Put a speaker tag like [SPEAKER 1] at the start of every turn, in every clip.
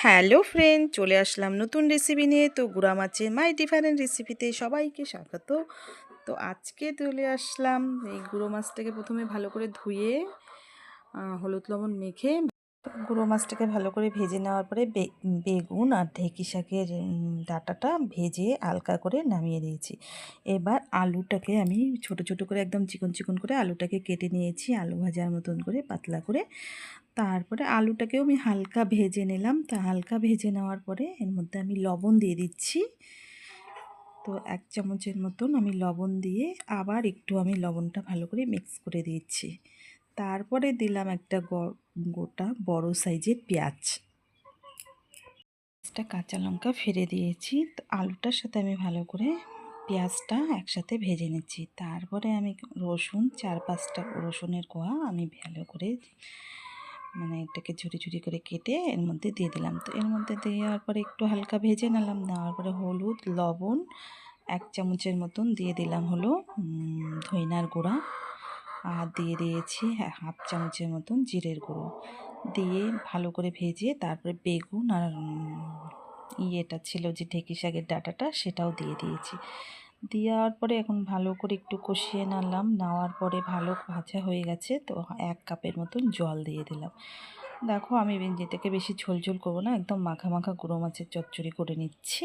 [SPEAKER 1] Hello friend, চলে আসলাম নতুন recipe নিয়ে। তো গুড়া মাছের মাই ডিফারেন্ট রেসিপিতে সবাইকে স্বাগত। তো আজকে চলে আসলাম এই গুঁড়ো মাছটাকে প্রথমে ভালো করে ধুয়ে হলুদ লবণ মেখে গুঁড়ো মাছটাকে ভালো করে ভেজে নেওয়ার পরে বেগুন আর ঢেঁকি শাকের ডাঁটাটা ভেজে হালকা করে নামিয়ে দিয়েছি। এবার আলুটাকে আমি ছোট ছোট করে একদম চিকন চিকন করে আলুটাকে কেটে নিয়েছি, আলু ভাজার মতন করে পাতলা করে। তারপরে আলুটাকেও আমি হালকা ভেজে নিলাম। তা হালকা ভেজে নেওয়ার পরে এর মধ্যে আমি লবণ দিয়ে দিচ্ছি। তো 1 চামচের মতন আমি লবণ দিয়ে আবার একটু আমি লবণটা ভালো করে মিক্স করে দিচ্ছি। তারপরে দিলাম একটা গোটা বড় সাইজের পেঁয়াজ, কাঁচা লঙ্কা ফেলে দিয়েছি। তো আলুটার সাথে আমি ভালো করে পেঁয়াজটা একসাথে ভেজে নিচ্ছি। তারপরে আমি রসুন 4-5টা রসুনের কোয়া আমি ভালো করে এটাকে ঝুরি ঝুরি করে কেটে এর মধ্যে দিয়ে দিলাম। তো এর মধ্যে দেওয়ার পরে একটু হালকা ভেজে নিলাম। নেওয়ার পরে হলুদ লবণ 1 চামচের মতন দিয়ে দিলাম হলো ধইনার গুঁড়া, আর দিয়ে দিয়েছি 1/2 চামচের মতন জিরের গুঁড়ো দিয়ে ভালো করে ভেজে তারপরে বেগুন আর ইয়েটা ছিল যে ঢেঁকি শাকের ডাঁটাটা সেটাও দিয়ে দিয়েছি। দেওয়ার পরে এখন ভালো করে একটু কষিয়ে নিলাম। নেওয়ার পরে ভালো ভাজা হয়ে গেছে। তো 1 কাপের মতন জল দিয়ে দিলাম। দেখো আমি যেটাকে বেশি ঝোল ঝোল করবো না, একদম মাখা মাখা গুঁড়ো মাছের চচ্চড়ি করে নিচ্ছি।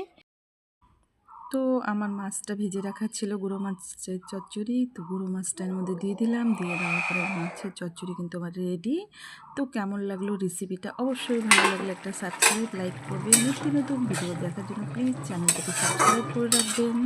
[SPEAKER 1] তো আমার মাছটা ভেজে রাখা ছিল গুঁড়ো মাছের চচ্চড়ি। তো গুঁড়ো মাছটা এর মধ্যে দিয়ে দিলাম। দিয়ে দেওয়ার পরে মাছের চচ্চড়ি কিন্তু আমার রেডি। তো কেমন লাগলো রেসিপিটা? অবশ্যই ভালো লাগলে একটা সাবস্ক্রাইব লাইক করবেন। নতুন নতুন ভিডিও দেখার জন্য প্লিজ চ্যানেলটাকে সাবস্ক্রাইব করে রাখবেন।